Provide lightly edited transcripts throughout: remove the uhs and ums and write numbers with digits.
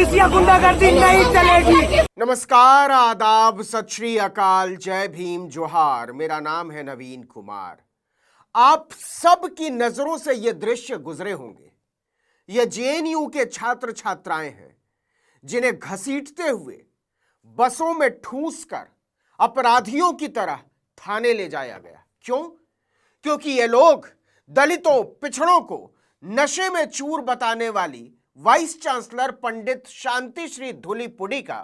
Police या गुंडागर्दी नहीं चलेगी। नमस्कार, आदाब, सत श्री अकाल, जय भीम, जोहार। मेरा नाम है नवीन कुमार। आप सब की नजरों से ये दृश्य गुजरे होंगे। ये जेएनयू के छात्र छात्राएं हैं जिन्हें घसीटते हुए बसों में ठूस कर अपराधियों की तरह थाने ले जाया गया। क्यों? क्योंकि ये लोग दलितों, पिछड़ों को नशे में चूर बताने वाली वाइस चांसलर पंडित शांतिश्री धूलीपुड़ी का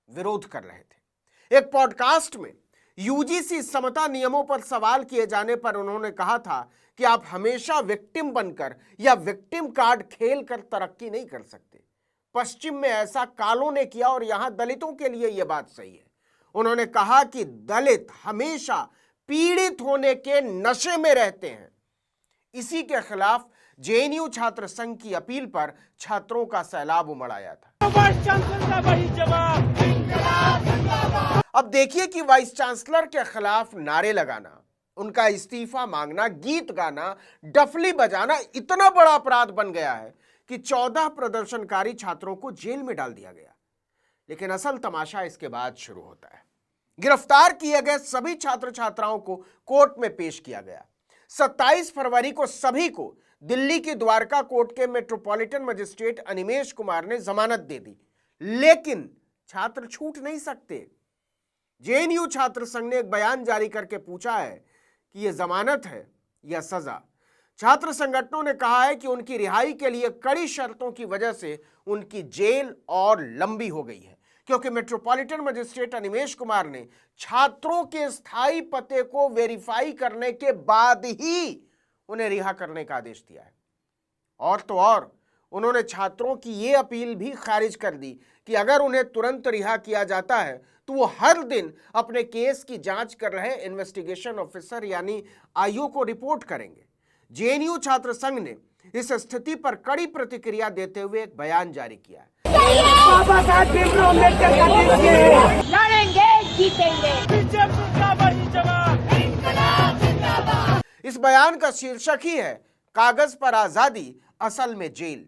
विरोध कर रहे थे। एक पॉडकास्ट में यूजीसी समता नियमों पर सवाल किए जाने पर उन्होंने कहा था कि आप हमेशा विक्टिम बनकर या विक्टिम कार्ड खेल कर तरक्की नहीं कर सकते। पश्चिम में ऐसा कालों ने किया और यहां दलितों के लिए यह बात सही है। उन्होंने कहा कि दलित हमेशा पीड़ित होने के नशे में रहते हैं। इसी के खिलाफ जेएनयू छात्र संघ की अपील पर छात्रों का सैलाब उमड़ आया था। अब देखिए कि वाइस चांसलर के खिलाफ नारे लगाना, उनका इस्तीफा मांगना, गीत गाना, डफली बजाना इतना बड़ा अपराध बन गया है कि 14 प्रदर्शनकारी छात्रों को जेल में डाल दिया गया। लेकिन असल तमाशा इसके बाद शुरू होता है। गिरफ्तार किए गए सभी छात्र छात्राओं को कोर्ट में पेश किया गया। 27 फरवरी को सभी को दिल्ली की द्वारका कोर्ट के मेट्रोपॉलिटन मजिस्ट्रेट अनिमेश कुमार ने जमानत दे दी। लेकिन छात्र छूट नहीं सकते। जेएनयू छात्र संघ ने एक बयान जारी करके पूछा है कि यह जमानत है या सजा। छात्र संगठनों ने कहा है कि उनकी रिहाई के लिए कड़ी शर्तों की वजह से उनकी जेल और लंबी हो गई है, क्योंकि मेट्रोपॉलिटन मजिस्ट्रेट अनिमेश कुमार ने छात्रों के स्थायी पते को वेरीफाई करने के बाद ही उन्हें रिहा करने का आदेश दिया है। और तो और उन्होंने छात्रों की यह अपील भी खारिज कर दी कि अगर उन्हें तुरंत रिहा किया जाता है तो वो हर दिन अपने केस की जांच कर रहे इन्वेस्टिगेशन ऑफिसर यानी आईओ को रिपोर्ट करेंगे। जेएनयू छात्र संघ ने इस स्थिति पर कड़ी प्रतिक्रिया देते हुए एक बयान जारी किया है। बाबा साहब भीमराव अम्बेडकर का देश है। लड़ेंगे, जीतेंगे। इस बयान का शीर्षक ही है कागज पर आजादी, असल में जेल।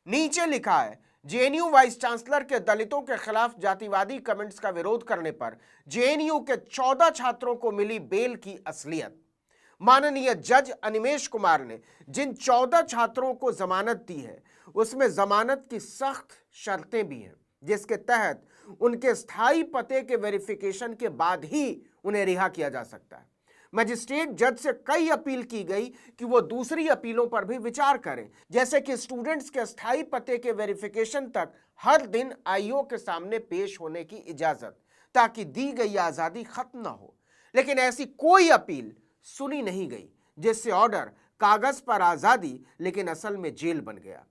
नीचे लिखा है, जेएनयू वाइस चांसलर के दलितों के खिलाफ जातिवादी कमेंट्स का विरोध करने पर जेएनयू के 14 छात्रों को मिली बेल की असलियत। माननीय जज अनिमेश कुमार ने जिन 14 छात्रों को जमानत दी है उसमें जमानत की सख्त शर्तें भी हैं, जिसके तहत उनके स्थायी पते के वेरिफिकेशन के बाद ही उन्हें रिहा किया जा सकता है। मजिस्ट्रेट जज से कई अपील की गई कि वो दूसरी अपीलों पर भी विचार करें, जैसे कि स्टूडेंट्स के स्थायी पते के वेरिफिकेशन तक हर दिन आईओ के सामने पेश होने की इजाजत, ताकि दी गई आजादी खत्म ना हो। लेकिन ऐसी कोई अपील सुनी नहीं गई, जिससे ऑर्डर कागज पर आजादी लेकिन असल में जेल बन गया।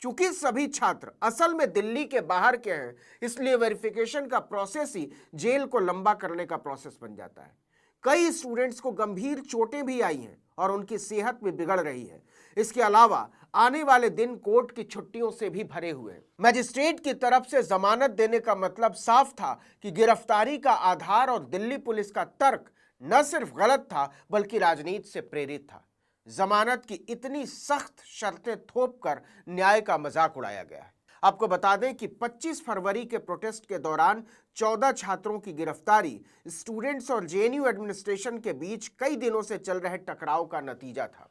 चूंकि सभी छात्र असल में दिल्ली के बाहर के हैं, इसलिए वेरिफिकेशन का प्रोसेस ही जेल को लंबा करने का प्रोसेस बन जाता है। कई स्टूडेंट्स को गंभीर चोटें भी आई हैं और उनकी सेहत भी बिगड़ रही है। इसके अलावा आने वाले दिन कोर्ट की छुट्टियों से भी भरे हुए हैं। मजिस्ट्रेट की तरफ से जमानत देने का मतलब साफ था कि गिरफ्तारी का आधार और दिल्ली पुलिस का तर्क न सिर्फ गलत था बल्कि राजनीति से प्रेरित था। जमानत की इतनी सख्त शर्तें थोपकर न्याय का मजाक उड़ाया गया है। आपको बता दें कि 25 फरवरी के प्रोटेस्ट के दौरान 14 छात्रों की गिरफ्तारी स्टूडेंट्स और जेएनयू एडमिनिस्ट्रेशन के बीच कई दिनों से चल रहे टकराव का नतीजा था।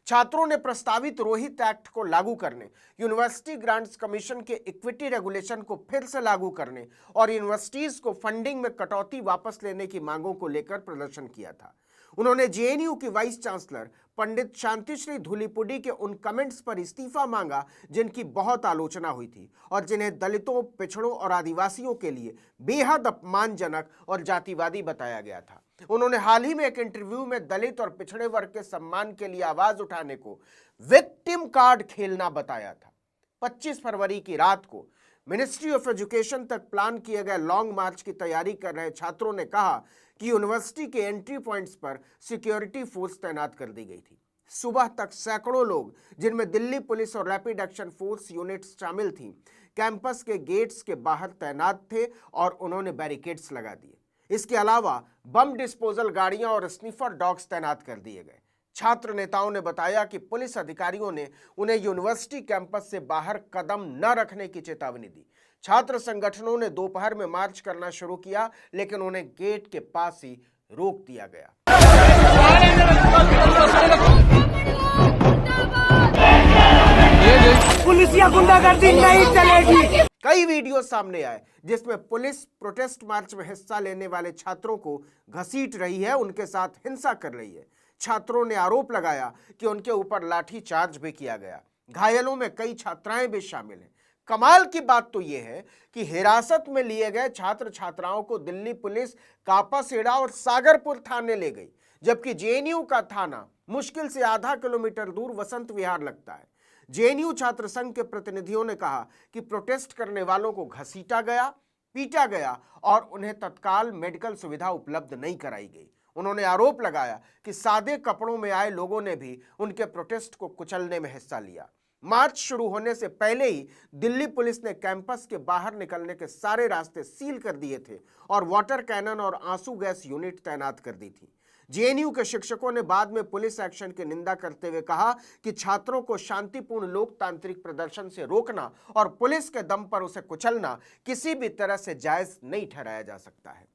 छात्रों ने प्रस्तावित रोहित एक्ट को लागू करने, यूनिवर्सिटी ग्रांट्स कमीशन के इक्विटी रेगुलेशन को फिर से लागू करने और यूनिवर्सिटीज को फंडिंग में कटौती वापस लेने की मांगों को लेकर प्रदर्शन किया था। उन्होंने जेएनयू की वाइस चांसलर पंडित शांतिश्री धूलीपुड़ी के उन कमेंट्स पर इस्तीफा मांगा जिनकी बहुत आलोचना हुई थी और जिन्हें दलितों, पिछड़ों और आदिवासियों के लिए बेहद अपमानजनक और जातिवादी बताया गया था। उन्होंने हाल ही में एक इंटरव्यू में दलित और पिछड़े वर्ग के सम्मान के लिए आवाज उठाने को विक्टिम कार्ड खेलना बताया था। 25 फरवरी की रात को मिनिस्ट्री ऑफ एजुकेशन तक प्लान किए गए लॉन्ग मार्च की तैयारी कर रहे छात्रों ने कहा कि यूनिवर्सिटी के एंट्री पॉइंट्स पर सिक्योरिटी फोर्स तैनात कर दी गई थी। सुबह तक सैकड़ों लोग, जिनमें दिल्ली पुलिस और रैपिड एक्शन फोर्स यूनिट्स शामिल थीं, कैंपस के गेट्स के बाहर तैनात थे और उन्होंने बैरिकेड्स लगा दिए। इसके अलावा बम डिस्पोजल गाड़ियां और स्निफर डॉग्स तैनात कर दिए गए। छात्र नेताओं ने बताया कि पुलिस अधिकारियों ने उन्हें यूनिवर्सिटी कैंपस से बाहर कदम न रखने की चेतावनी दी। छात्र संगठनों ने दोपहर में मार्च करना शुरू किया, लेकिन उन्हें गेट के पास ही रोक दिया गया। पुलिस या गुंडागर्दी नहीं चलेगी। कई वीडियो सामने आए जिसमें पुलिस प्रोटेस्ट मार्च में हिस्सा लेने वाले छात्रों को घसीट रही है, उनके साथ हिंसा कर रही है। छात्रों ने आरोप लगाया कि उनके ऊपर लाठी चार्ज भी किया गया। घायलों में कई छात्राएं भी शामिल हैं। कमाल की बात तो यह है कि हिरासत में लिए गए छात्र छात्राओं को दिल्ली पुलिस कापासेड़ा और सागरपुर थाने ले गई, जबकि जेएनयू का थाना मुश्किल से आधा किलोमीटर दूर वसंत विहार लगता है। जेएनयू छात्र संघ के प्रतिनिधियों ने कहा कि प्रोटेस्ट करने वालों को घसीटा गया, पीटा गया और उन्हें तत्काल मेडिकल सुविधा उपलब्ध नहीं कराई गई। उन्होंने आरोप लगाया कि सादे कपड़ों में आए लोगों ने भी उनके प्रोटेस्ट को कुचलने में हिस्सा लिया। मार्च शुरू होने से पहले ही दिल्ली पुलिस ने कैंपस के बाहर निकलने के सारे रास्ते सील कर दिए थे और वाटर कैनन और आंसू गैस यूनिट तैनात कर दी थी। जेएनयू के शिक्षकों ने बाद में पुलिस एक्शन की निंदा करते हुए कहा कि छात्रों को शांतिपूर्ण लोकतांत्रिक प्रदर्शन से रोकना और पुलिस के दम पर उसे कुचलना किसी भी तरह से जायज नहीं ठहराया जा सकता है।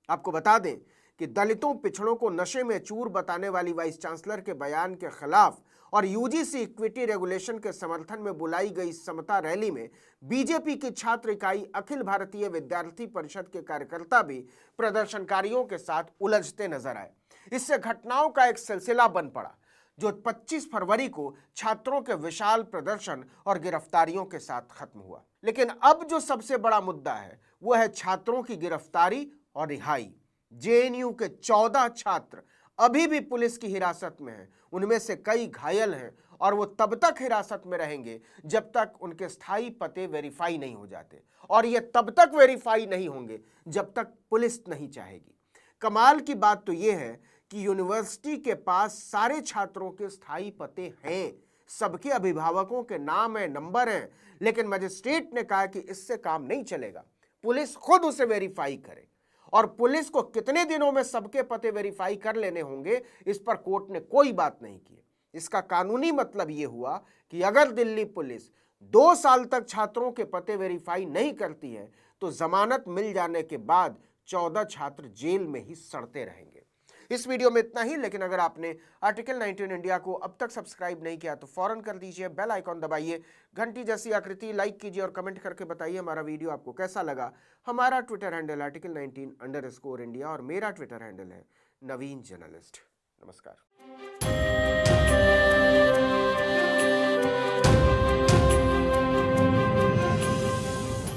आपको बता दें कि दलितों पिछड़ों को नशे में चूर बताने वाली वाइस चांसलर के बयान के खिलाफ और यूजीसी इक्विटी रेगुलेशन के समर्थन में बुलाई गई समता रैली में बीजेपी की छात्र इकाई अखिल भारतीय विद्यार्थी परिषद के कार्यकर्ता भी प्रदर्शनकारियों के साथ उलझते नजर आए। इससे घटनाओं का एक सिलसिला बन पड़ा जो 25 फरवरी को छात्रों के विशाल प्रदर्शन और गिरफ्तारियों के साथ खत्म हुआ। लेकिन अब जो सबसे बड़ा मुद्दा है वो है छात्रों की गिरफ्तारी और रिहाई। जेएनयू के 14 छात्र अभी भी पुलिस की हिरासत में हैं। उनमें से कई घायल हैं और वो तब तक हिरासत में रहेंगे जब तक उनके स्थायी पते वेरीफाई नहीं हो जाते, और ये तब तक वेरीफाई नहीं होंगे जब तक पुलिस नहीं चाहेगी। कमाल की बात तो ये है कि यूनिवर्सिटी के पास सारे छात्रों के स्थायी पते हैं, सबके अभिभावकों के नाम है, नंबर हैं, लेकिन मजिस्ट्रेट ने कहा कि इससे काम नहीं चलेगा, पुलिस खुद उसे वेरीफाई करे। और पुलिस को कितने दिनों में सबके पते वेरीफाई कर लेने होंगे, इस पर कोर्ट ने कोई बात नहीं की। इसका कानूनी मतलब यह हुआ कि अगर दिल्ली पुलिस 2 साल तक छात्रों के पते वेरीफाई नहीं करती है तो जमानत मिल जाने के बाद 14 छात्र जेल में ही सड़ते रहेंगे। इस वीडियो में इतना ही, लेकिन अगर आपने आर्टिकल 19 इंडिया को अब तक सब्सक्राइब नहीं किया तो फौरन कर दीजिए, बेल आइकॉन दबाइए, घंटी जैसी आकृति लाइक कीजिए और कमेंट करके बताइए हमारा वीडियो आपको कैसा लगा। हमारा ट्विटर हैंडल आर्टिकल 19_इंडिया और मेरा ट्विटर हैंडल है नवीन जर्नलिस्ट। नमस्कार।